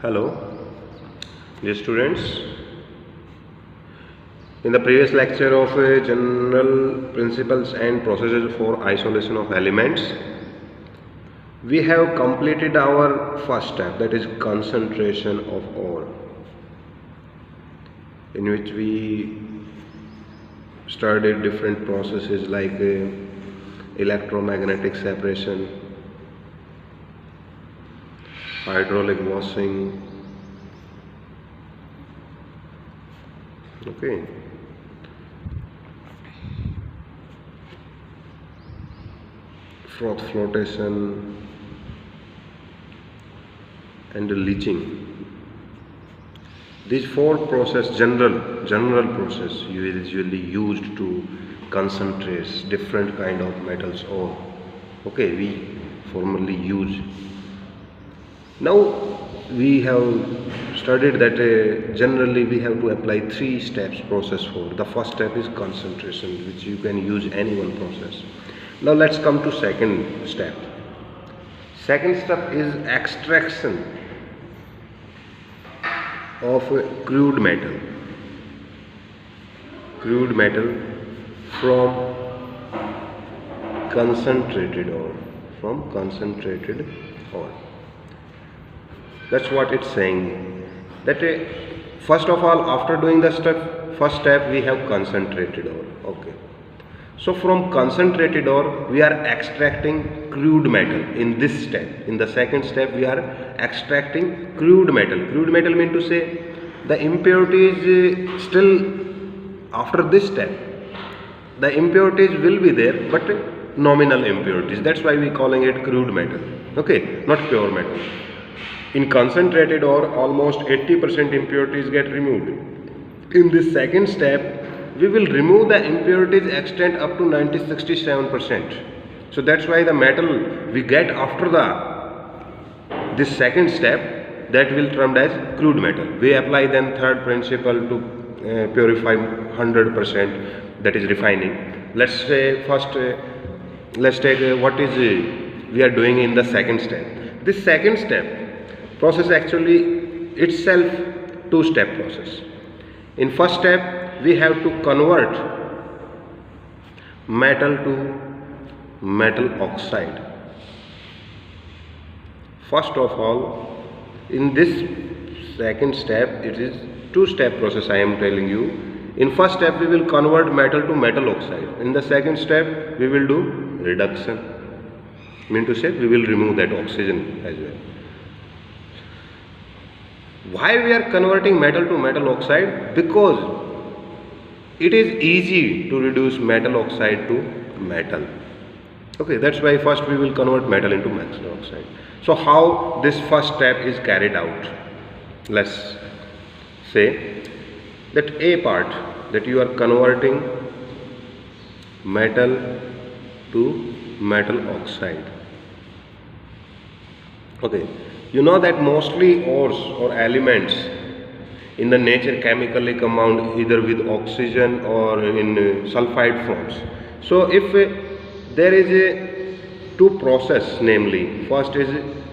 Hello, dear students. In the previous lecture of general principles and processes for isolation of elements, we have completed our first step, that is concentration of ore, in which we studied different processes like electromagnetic separation, hydraulic washing, okay, froth flotation and leaching. These four process, general process usually used to concentrate different kind of metals ore. Okay, we formally use. Now we have studied that generally we have to apply 3 steps process for. The first step is concentration, which you can use any one process. Now let's come to second step. Second step is extraction of crude metal from concentrated ore. That's what it's saying. That first of all, after doing the first step, we have concentrated ore. Okay. So from concentrated ore, we are extracting crude metal in this step. In the second step, we are extracting crude metal. Crude metal means to say the impurities still after this step. The impurities will be there, but nominal impurities. That's why we calling it crude metal. Okay, not pure metal. In concentrated ore, almost 80% impurities get removed. In this second step, we will remove the impurities extent up to 67%. So that's why the metal we get after this second step, that will termed as crude metal. We apply then third principle to purify 100%, that is refining. Let's say first, let's take what is we are doing in the second step. This second step process actually itself 2-step process. In first step, we have to convert metal to metal oxide. First of all, in this second step, it is 2-step process I am telling you. In first step, we will convert metal to metal oxide. In the second step, we will do reduction. Mean to say, we will remove that oxygen as well. Why we are converting metal to metal oxide? Because it is easy to reduce metal oxide to metal. Okay, that's why first we will convert metal into metal oxide. So how this first step is carried out? Let's say that A part, that you are converting metal to metal oxide. Okay, you know that mostly ores or elements in the nature chemically compound either with oxygen or in sulfide forms. So if there is a 2 process, namely first is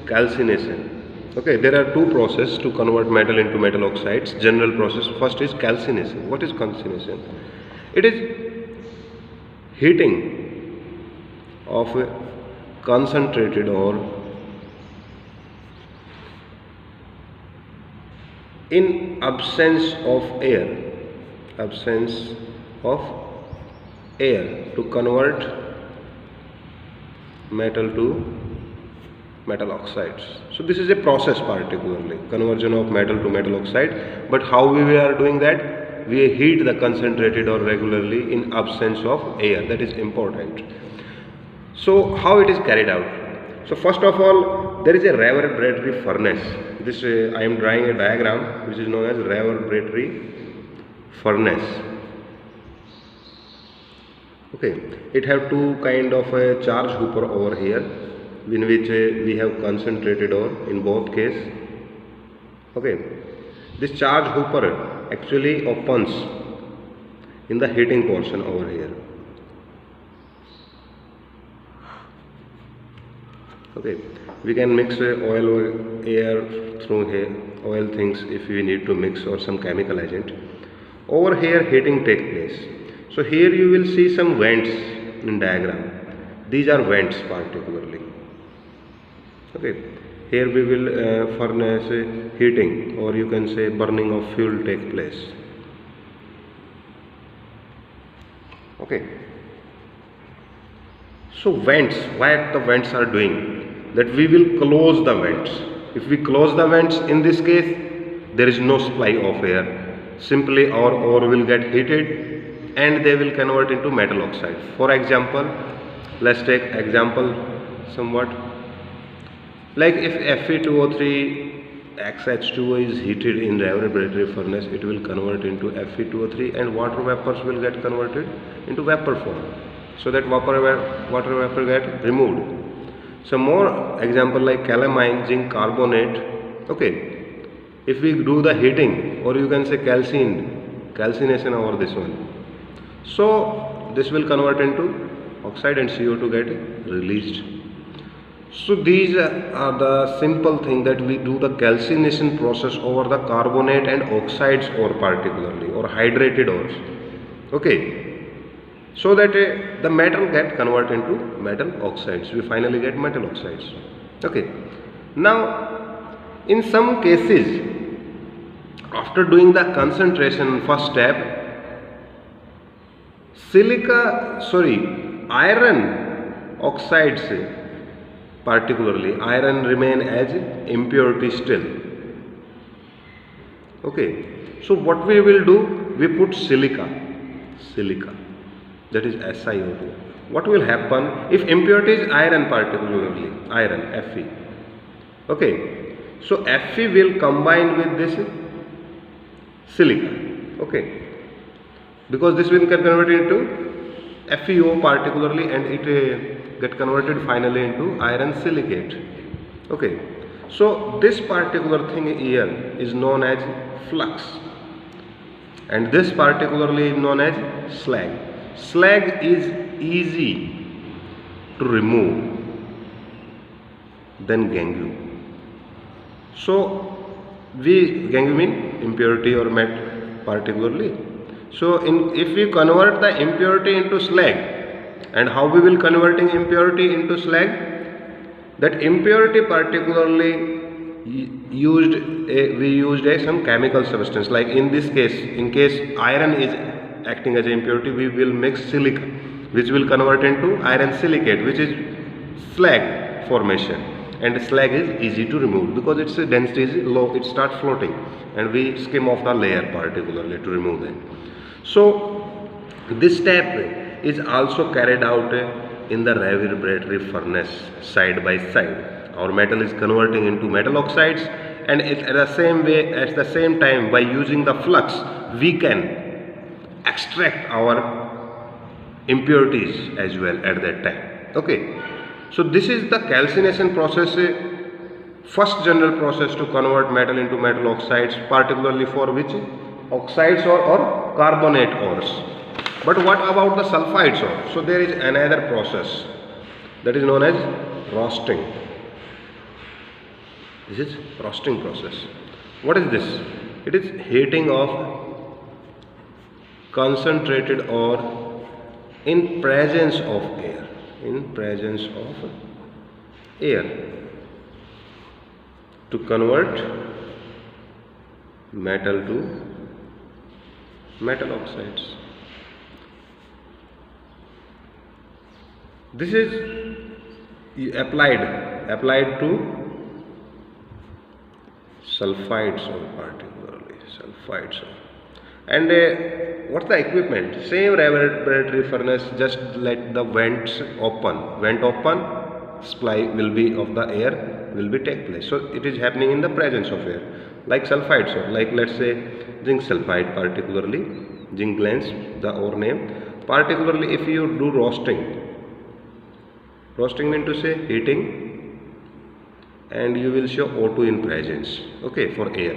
calcination. Okay, there are 2 processes to convert metal into metal oxides. General process, first is calcination. What is calcination? It is heating of a concentrated ore in absence of air, to convert metal to metal oxides. So this is a process, particularly conversion of metal to metal oxide. But how we are doing that? We heat the concentrated ore regularly in absence of air. That is important. So how it is carried out? So first of all, there is a reverberatory furnace. This I am drawing a diagram which is known as reverberatory furnace. Okay, it have 2 kind of a charge hooper over here, in which we have concentrated ore in both case. Okay, this charge hooper actually opens in the heating portion over here. Okay, we can mix oil or air through here, oil things if we need to mix, or some chemical agent. Over here heating take place. So here you will see some vents in diagram. These are vents particularly. Okay, here we will furnace heating, or you can say burning of fuel take place. Okay, so vents, what the vents are doing, that we will close the vents. If we close the vents, in this case there is no supply of air, simply our ore will get heated and they will convert into metal oxide. For example, let's take example somewhat, like if Fe2O3 XH2O is heated in laboratory furnace, it will convert into Fe2O3 and water vapors will get converted into vapor form, so that water vapor get removed. Some more example like calamine, zinc carbonate. Okay, if we do the heating, or you can say calcination over this one, so this will convert into oxide and CO2 get released. So these are the simple thing that we do the calcination process over the carbonate and oxides ore particularly, or hydrated ores. Okay, so that the metal get converted into metal oxides. We finally get metal oxides. Okay, now in some cases, after doing the concentration first step, iron oxides, particularly iron, remain as impurity still. Okay, so what we will do, we put silica, that is SiO2. What will happen if impurity is iron, particularly iron, Fe? Okay, so Fe will combine with this silica. Okay, because this will get converted into FeO particularly, and it get converted finally into iron silicate. Okay, so this particular thing here is known as flux, and this particularly is known as slag. Slag is easy to remove than gangue. So gangue mean impurity or metal particularly. So if we convert the impurity into slag, and how we will converting impurity into slag, that impurity particularly we used some chemical substance, like in this case, in case iron is acting as an impurity, we will mix silica, which will convert into iron silicate, which is slag formation. And slag is easy to remove because its density is low, it starts floating, and we skim off the layer particularly to remove that. So this step is also carried out in the laboratory furnace side by side. Our metal is converting into metal oxides, and at the same time, by using the flux, we can extract our impurities as well at that time. Okay, so this is the calcination process, first general process to convert metal into metal oxides, particularly for which oxides or carbonate ores. But what about the sulfides ore? So there is another process that is known as roasting. This is roasting process. What is this? It is heating of concentrated ore in presence of air, to convert metal to metal oxides. This is applied to sulfides ore, particularly sulfides ore. And what's the equipment? Same laboratory furnace, just let the vent open, supply will be of the air will be take place. So it is happening in the presence of air, like sulfides ore, like let's say zinc sulfide, particularly zinc glens, the ore name. Particularly if you do roasting means to say heating, and you will show O2 in presence, okay, for air.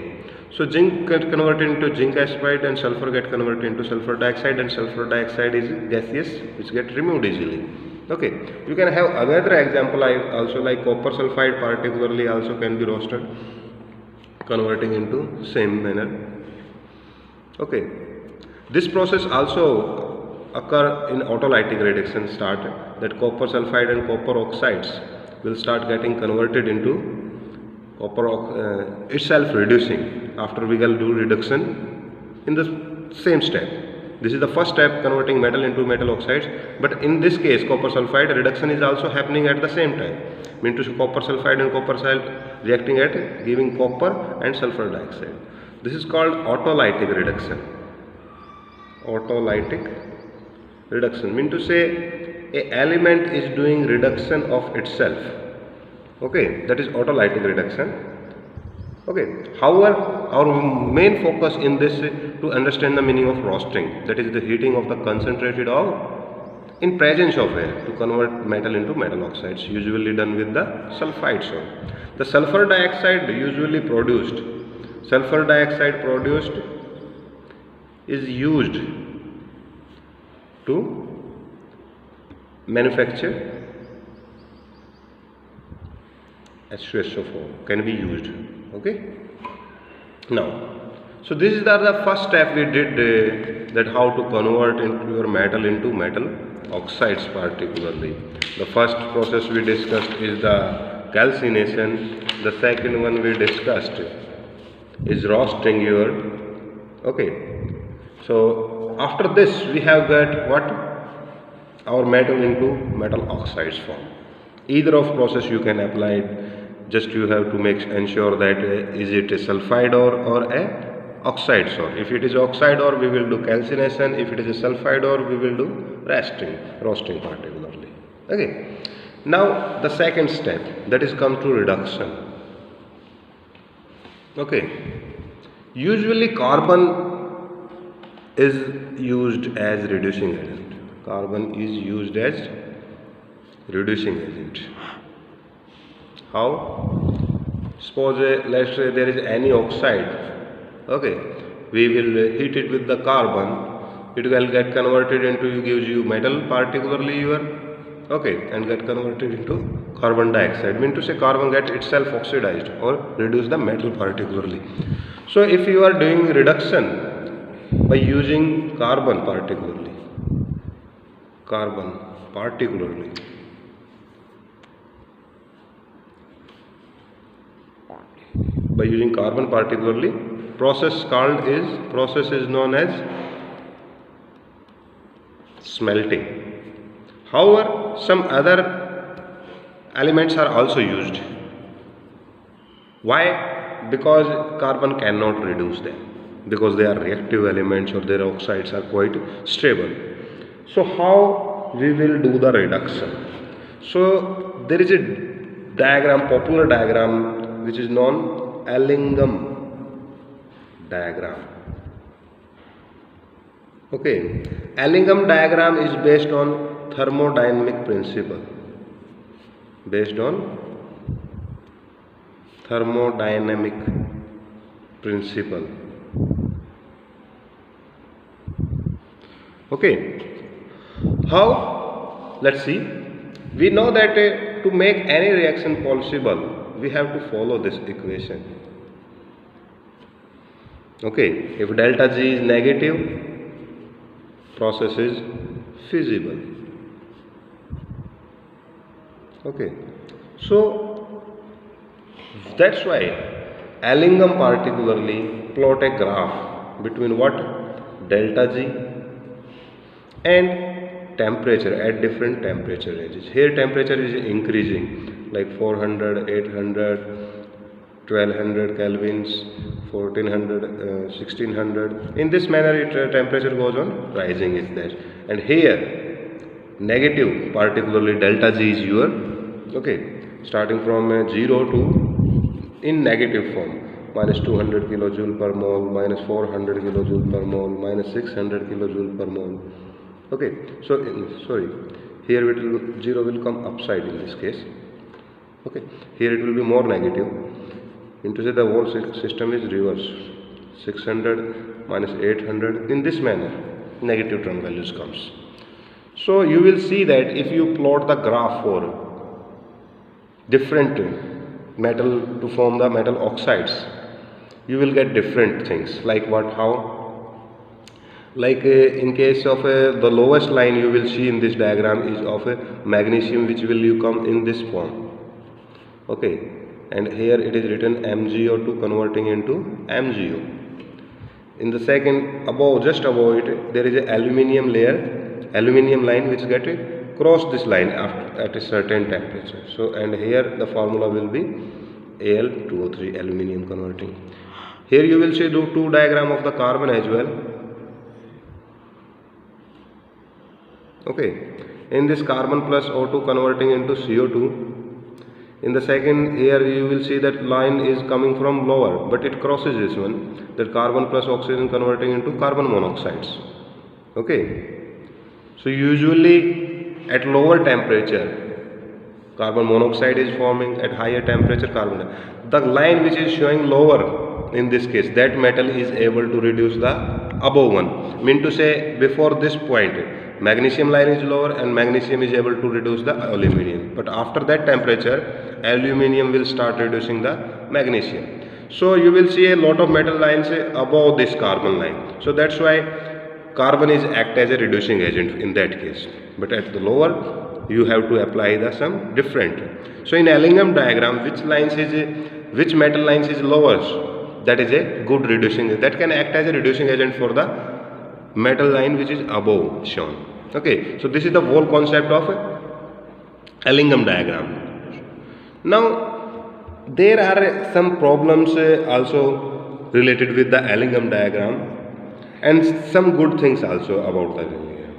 So zinc get converted into zinc oxide, and sulfur get converted into sulfur dioxide, and sulfur dioxide is gaseous, which get removed easily. Okay, you can have another example. I also like copper sulfide particularly also can be roasted, converting into same manner. Okay, this process also occur in autolytic reduction start, that copper sulfide and copper oxides will start getting converted into copper itself reducing after we will do reduction in the same step. This is the first step, converting metal into metal oxides, but in this case copper sulfide reduction is also happening at the same time. Mean to say copper sulfide and copper sulfide reacting at giving copper and sulfur dioxide. This is called autolytic reduction. Autolytic reduction mean to say a element is doing reduction of itself. Okay, that is autolytic reduction. Okay, however, our main focus in this to understand the meaning of roasting, that is the heating of the concentrated oil in presence of air to convert metal into metal oxides, usually done with the sulfide salt. The sulfur dioxide produced is used to manufacture H2SO4, can be used. Okay, now so this is the first step we did, that how to convert into your metal into metal oxides particularly. The first process we discussed is the calcination, the second one we discussed is roasting your. Okay, so after this we have got what, our metal into metal oxides form. Either of process you can apply it, just you have to ensure that is it a sulfide or a oxide ore. If it is oxide ore, we will do calcination. If it is a sulfide ore, we will do roasting particularly. Okay, now the second step, that is come to reduction. Okay, usually carbon is used as reducing agent. Carbon is used as reducing agent. How? Suppose let's say there is any oxide. Okay, we will heat it with the carbon. It will get converted into, gives you metal, particularly your, okay, and get converted into carbon dioxide. Mean to say carbon get itself oxidized or reduce the metal particularly. So if you are doing reduction by using carbon particularly, by using carbon particularly, process is known as smelting. However, some other elements are also used. Why? Because carbon cannot reduce them, because they are reactive elements or their oxides are quite stable. So how we will do the reduction? So there is a diagram, popular diagram, which is known Allingham diagram. Okay, Allingham diagram is based on thermodynamic principle. Okay, how? Let's see. We know that to make any reaction possible, we have to follow this equation. Okay, if delta G is negative, process is feasible. Okay, so that's why Allingham particularly plot a graph between what, delta G and temperature at different temperature ranges. Here temperature is increasing, like 400, 800, 1200 kelvins, 1400, 1600. In this manner temperature goes on rising is there. And here negative, particularly delta G is your, okay, starting from 0 to in negative form, minus 200 kilojoule per mole, minus 400 kilojoule per mole, minus 600 kilojoule per mole. Okay, so sorry, here it will, 0 will come upside in this case. Okay, here it will be more negative. Into say the whole system is reverse, 600 minus 800. In this manner negative term values comes. So you will see that if you plot the graph for different metal to form the metal oxides, you will get different things. Like what? How? Like in case of the lowest line you will see in this diagram is of a magnesium, which will you come in this form. Okay, and here it is written MgO2 converting into MgO. In the second, above, just above it, there is a aluminium layer, aluminium line which get cross this line at a certain temperature. So, and here the formula will be Al2O3, aluminium converting. Here you will see the two diagram of the carbon as well. Okay, in this carbon plus O2 converting into CO2. In the second, here you will see that line is coming from lower, but it crosses this one, that carbon plus oxygen converting into carbon monoxides. Okay, so usually at lower temperature carbon monoxide is forming, at higher temperature carbon dioxide. The line which is showing lower, in this case, that metal is able to reduce the above one. Mean to say, before this point magnesium line is lower and magnesium is able to reduce the aluminium, but after that temperature aluminium will start reducing the magnesium. So you will see a lot of metal lines above this carbon line. So that's why carbon is act as a reducing agent in that case, but at the lower you have to apply the some different. So in Ellingham diagram, which metal lines is lowest, that is a good reducing, that can act as a reducing agent for the metal line which is above shown. Okay, so this is the whole concept of Ellingham diagram. Now there are some problems also related with the Ellingham diagram, and some good things also about the Ellingham,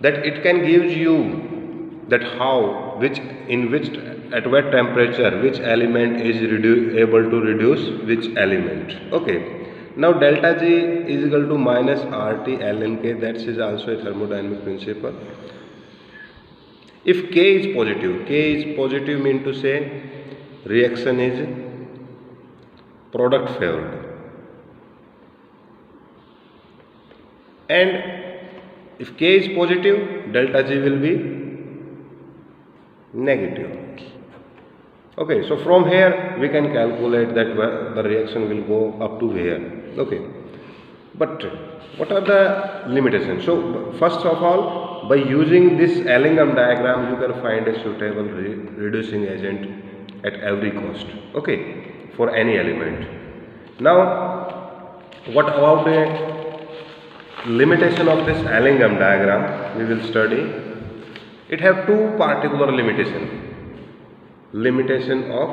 that it can give you that how, which at what temperature which element is able to reduce which element. Okay, now delta G is equal to minus RT ln K, that is also a thermodynamic principle. If K is positive mean to say reaction is product favored, and if K is positive, delta G will be negative. Okay, so from here we can calculate that the reaction will go up to here. Okay, but what are the limitations? So first of all, by using this Ellingham diagram you can find a suitable reducing agent at every cost. Okay, for any element. Now what about a limitation of this Ellingham diagram? We will study. It have two particular limitations. Limitation of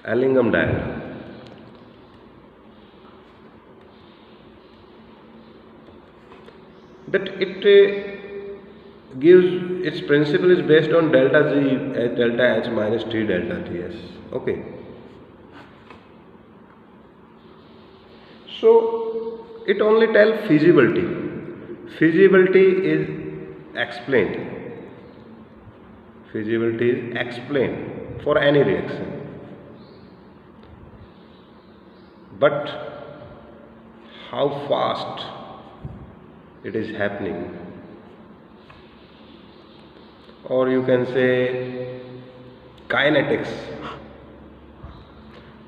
Ellingham diagram. That it gives, its principle is based on delta G delta H minus T delta Ts. Okay. So it only tells feasibility. Feasibility is explained. Feasibility is explained for any reaction. But how fast it is happening, or you can say kinetics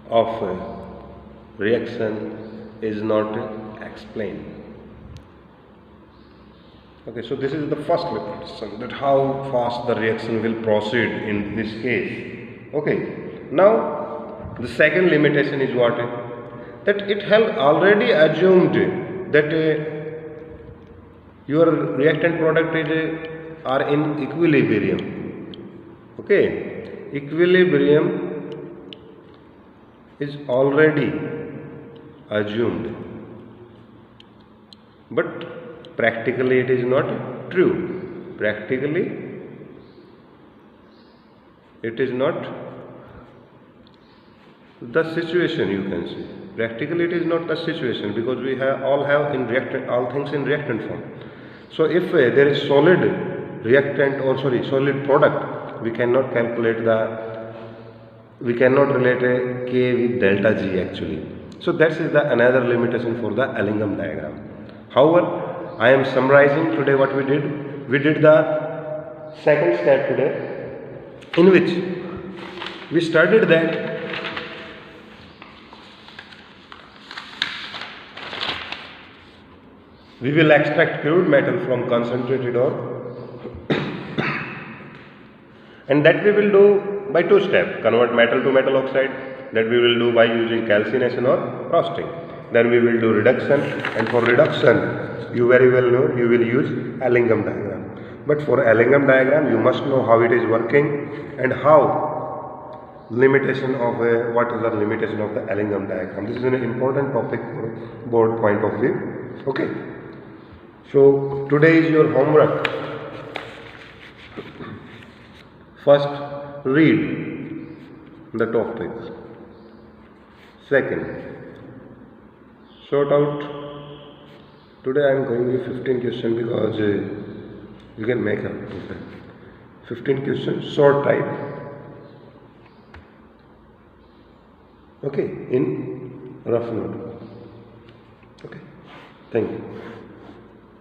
of reaction is not explained. Okay, so this is the first limitation, that how fast the reaction will proceed in this case. Okay, now the second limitation is what? That it has already assumed that your reactant product are in equilibrium. Okay, equilibrium is already assumed, but practically it is not true. Practically it is not the situation, you can say. Practically it is not the situation, because we all have in reactant, all things in reactant form. So if there is solid reactant, or solid product, we cannot calculate we cannot relate a K with delta G actually. So that is the another limitation for the Ellingham diagram. However, I am summarizing today what we did. We did the second step today, in which we studied that we will extract crude metal from concentrated ore, and that we will do by two steps: convert metal to metal oxide, that we will do by using calcination or roasting. Then we will do reduction, and for reduction you very well know you will use Ellingham diagram. But for Ellingham diagram you must know how it is working and how limitation of what is the limitation of the Ellingham diagram. This is an important topic for board point of view. Okay. So today is your homework. First, read the topics. Second, sort out. Today I am going with 15 questions because you can make up 15 questions, short type. Okay, in rough note. Okay, thank you.